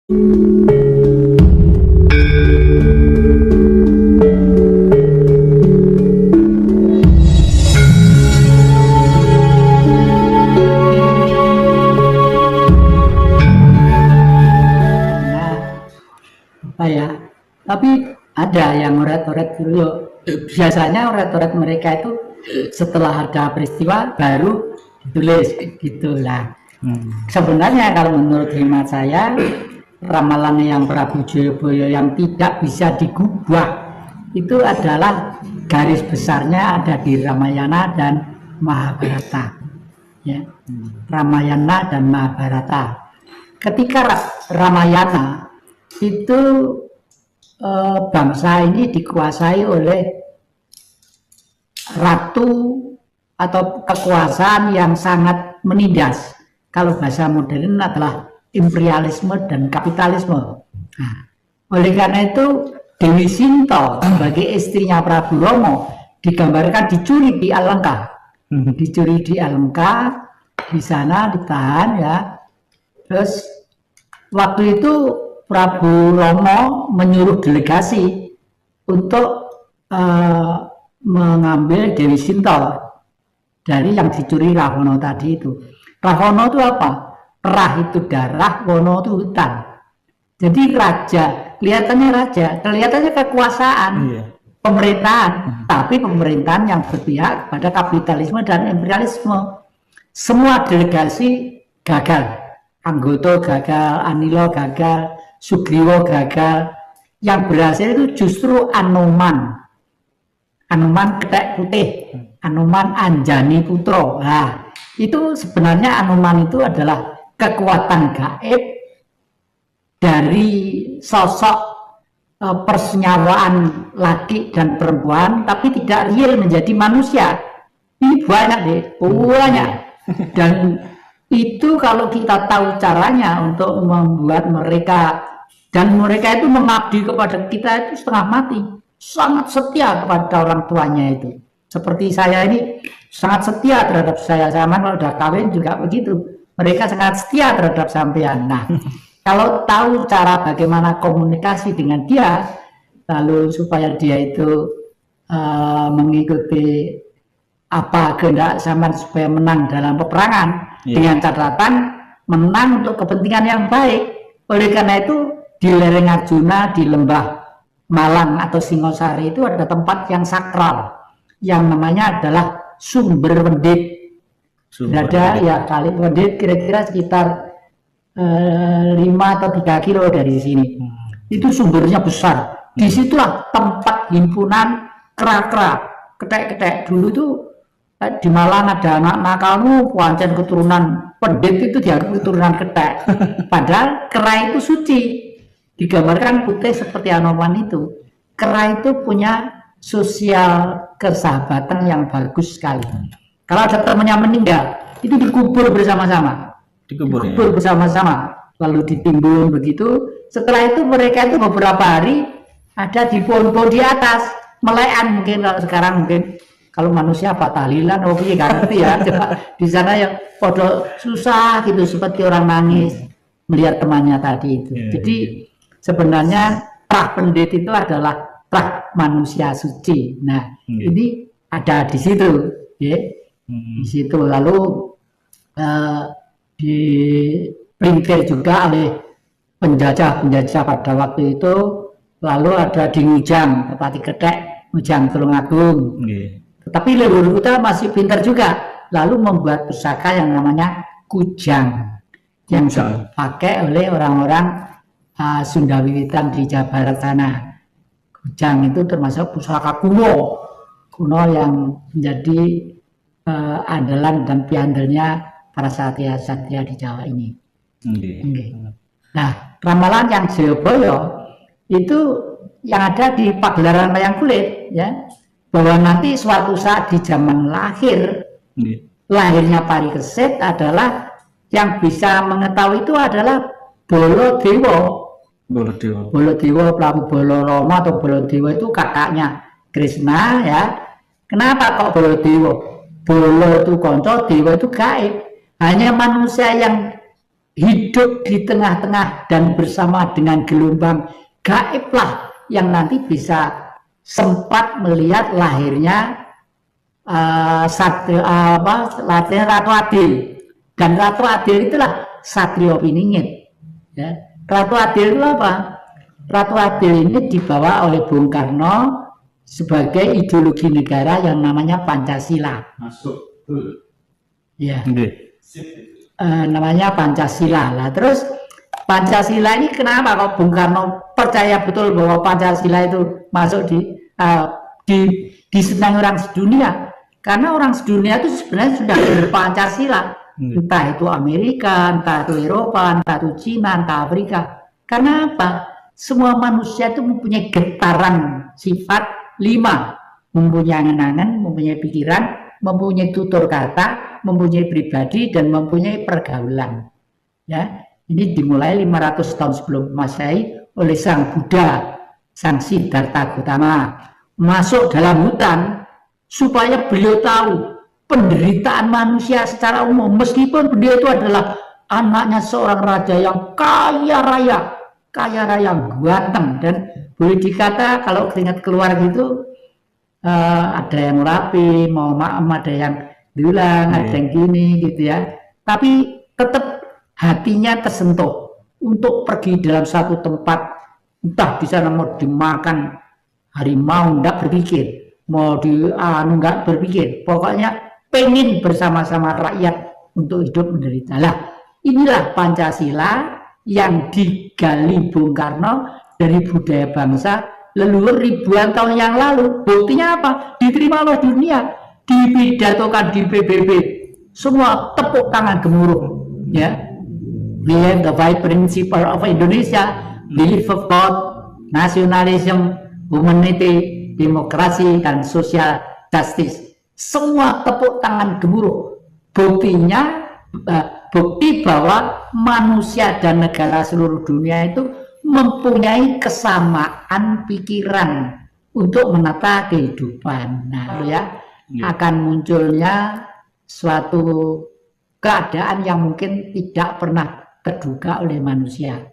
Apa ya? Tapi ada yang oret-oret dulu. Biasanya oret-oret mereka itu setelah ada peristiwa baru ditulis gitulah. Sebenarnya kalau menurut hemat saya, ramalan yang Prabu Jayabaya yang tidak bisa digubah itu adalah garis besarnya ada di Ramayana dan Mahabharata. Ya. Ramayana dan Mahabharata. Ketika Ramayana itu bangsa ini dikuasai oleh ratu atau kekuasaan yang sangat menindas. Kalau bahasa modern adalah imperialisme dan kapitalisme. Nah, oleh karena itu Dewi Sinta sebagai istrinya Prabu Rama digambarkan dicuri di Alengka. Dicuri di Alengka, di sana ditahan ya. Terus waktu itu Prabu Rama menyuruh delegasi untuk mengambil Dewi Sinta dari yang dicuri Rahwana tadi itu. Rahwana itu apa? Rah itu darah, Wana itu hutan. Jadi raja, kelihatannya kekuasaan, pemerintahan, tapi pemerintahan yang berpihak pada kapitalisme dan imperialisme. Semua delegasi gagal, Anggoto gagal, Anila gagal, Sugriwa gagal. Yang berhasil itu justru Anoman Kethek Putih, Anoman Anjani Putra. Nah, itu sebenarnya Anoman itu adalah kekuatan gaib dari sosok persenyawaan laki dan perempuan, tapi tidak real menjadi manusia. Ini banyak deh, banyak. Dan itu kalau kita tahu caranya untuk membuat mereka, dan mereka itu mengabdi kepada kita itu setengah mati, sangat setia kepada orang tuanya itu. Seperti saya ini sangat setia terhadap saya, sama kalau udah kawin juga begitu. Mereka sangat setia terhadap sampean. Nah, kalau tahu cara bagaimana komunikasi dengan dia, lalu supaya dia itu mengikuti apa kehendak sampean supaya menang dalam peperangan, dengan catatan menang untuk kepentingan yang baik. Oleh karena itu di lereng Arjuna, di lembah Malang atau Singosari itu ada tempat yang sakral yang namanya adalah Sumber Wendit. Ada ya kali Wendit kira-kira sekitar 5 atau 3 kilo dari sini. Itu sumbernya besar. Disitulah tempat himpunan kera-kera, ketek-ketek. Dulu itu di Malang ada anak nakalmu pancen keturunan Pendit itu dianggap keturunan ketek. Padahal kera itu suci. Digambarkan putih seperti Anoman itu. Kera itu punya sosial persahabatan yang bagus sekali. Kalau ada temannya meninggal, itu dikubur bersama-sama. Dikubur bersama-sama, lalu ditimbun begitu. Setelah itu mereka itu beberapa hari ada di pohon-pohon di atas, melekan mungkin kalau sekarang mungkin kalau manusia apa tahlilan, oh iya nggak ngerti ya. Coba di sana yang podo susah gitu seperti orang nangis melihat temannya tadi itu. Jadi sebenarnya Prah Pendit itu adalah prah manusia suci. Nah, ini ada di situ, ya. Di situ lalu dipelintir juga oleh penjajah pada waktu itu. Lalu ada di Ngujang, Bupati Ketek, Ngujang Tulungagung. Tetapi leluhur kita masih pintar juga, lalu membuat pusaka yang namanya kujang, yang dipakai oleh orang-orang Sunda Wiwitan di Jawa Barat sana. Kujang itu termasuk pusaka kuno yang menjadi andalan dan piandelnya para satria-satria di Jawa ini. Nah, ramalan yang Jayabaya itu yang ada di pagelaran wayang kulit, ya, bahwa nanti suatu saat di zaman lahirnya Parikesit adalah yang bisa mengetahui itu adalah Baladewa. Prabu Balarama atau Baladewa itu kakaknya Krishna, ya. Kenapa kok Baladewa? Bala itu konco, dewa itu gaib. Hanya manusia yang hidup di tengah-tengah dan bersama dengan gelombang gaiblah yang nanti bisa sempat melihat lahirnya Ratu Adil. Dan Ratu Adil itulah Satrio Piningit. Ya. Ratu Adil itu apa? Ratu Adil ini dibawa oleh Bung Karno sebagai ideologi negara yang namanya Pancasila. Masuk. Ya. Namanya Pancasila. Lah terus Pancasila ini kenapa kok Bung Karno percaya betul bahwa Pancasila itu masuk disenangi orang sedunia? Karena orang sedunia itu sebenarnya sudah berpancasila. Entah itu Amerika, entah itu Eropa, entah itu Cina, entah Afrika. Karena apa? Semua manusia itu mempunyai getaran sifat 5. Mempunyai angan-angan, mempunyai pikiran, mempunyai tutur kata, mempunyai pribadi, dan mempunyai pergaulan. Ya, ini dimulai 500 tahun sebelum Masehi oleh Sang Buddha, Sang Siddhartha Gautama, masuk dalam hutan supaya beliau tahu penderitaan manusia secara umum, meskipun beliau itu adalah anaknya seorang raja yang kaya raya ganteng, dan boleh dikata kalau keringat keluar gitu ada yang rapi, mau maem, ada yang dulang, ada yang gini gitu ya, tapi tetap hatinya tersentuh untuk pergi dalam satu tempat, entah di sana mau dimakan harimau, enggak berpikir, mau enggak berpikir, pokoknya pengen bersama-sama rakyat untuk hidup menderita. Lah, inilah Pancasila yang digali Bung Karno dari budaya bangsa leluhur ribuan tahun yang lalu. Buktinya apa? Diterima oleh dunia, dipidatokan di PBB, semua tepuk tangan gemuruh. Ya, we have the five principles of Indonesia: belief of God, nationalism, humanity, demokrasi, dan social justice. Semua tepuk tangan gemuruh. Buktinya, bukti bahwa manusia dan negara seluruh dunia itu mempunyai kesamaan pikiran untuk menata kehidupan. Nah, ya, akan munculnya suatu keadaan yang mungkin tidak pernah terduga oleh manusia.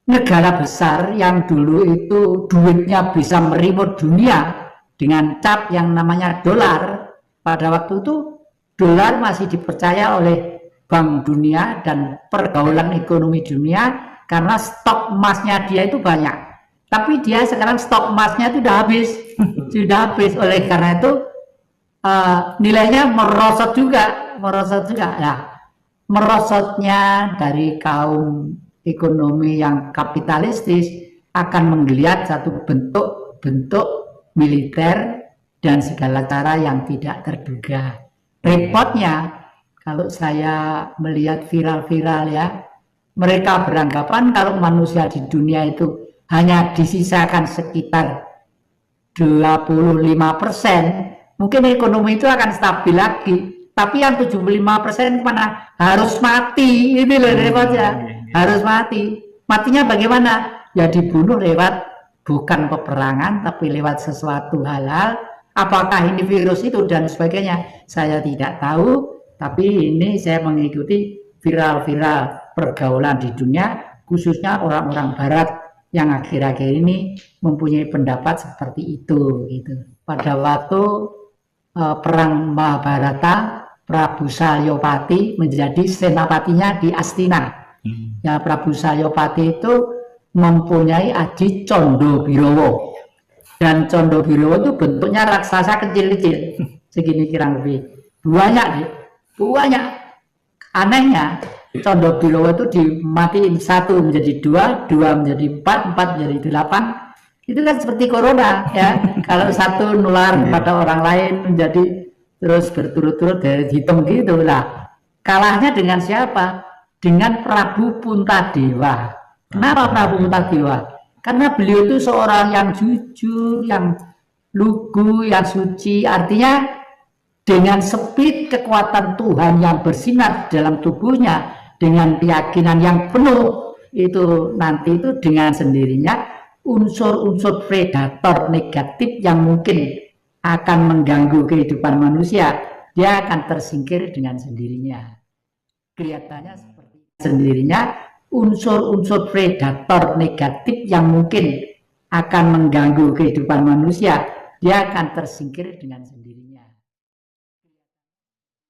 Negara besar yang dulu itu duitnya bisa merimut dunia dengan cap yang namanya dolar. Pada waktu itu dolar masih dipercaya oleh Bank Dunia dan pergaulan ekonomi dunia karena stok emasnya dia itu banyak. Tapi dia sekarang stok emasnya itu sudah habis, Oleh karena itu nilainya merosot juga. Nah, merosotnya dari kaum ekonomi yang kapitalistis akan menggeliat satu bentuk militer dan segala cara yang tidak terduga. Repotnya, kalau saya melihat viral-viral ya, mereka beranggapan kalau manusia di dunia itu hanya disisakan sekitar 25%, mungkin ekonomi itu akan stabil lagi. Tapi yang 75% mana harus mati, ini loh repotnya, harus mati. Matinya bagaimana? Ya dibunuh lewat bukan peperangan, tapi lewat sesuatu halal. Apakah ini virus itu dan sebagainya, saya tidak tahu, tapi ini saya mengikuti viral-viral pergaulan di dunia, khususnya orang-orang barat yang akhir-akhir ini mempunyai pendapat seperti itu gitu. Pada waktu perang Mahabharata, Prabu Salyopati menjadi senapatinya di Astina. Ya, Prabu Salyopati itu mempunyai adik Condobirowo. Dan Condobirowo itu bentuknya raksasa kecil-kecil, segini kurang lebih. Banyak. Anehnya, Condobirowo itu dimatiin 1 menjadi 2, 2 menjadi 4, 4 menjadi 8. Itu kan seperti corona ya. Kalau satu nular pada orang lain menjadi terus berturut-turut dari hitam gitu lah. Kalahnya dengan siapa? Dengan Prabu Puntadewa. Kenapa Prabu Puntadewa? Karena beliau itu seorang yang jujur, yang lugu, yang suci. Artinya dengan spirit kekuatan Tuhan yang bersinar dalam tubuhnya, dengan keyakinan yang penuh, itu nanti itu dengan sendirinya unsur-unsur predator negatif yang mungkin akan mengganggu kehidupan manusia, dia akan tersingkir dengan sendirinya. Kelihatannya seperti sendirinya unsur-unsur predator negatif yang mungkin akan mengganggu kehidupan manusia, dia akan tersingkir dengan sendirinya.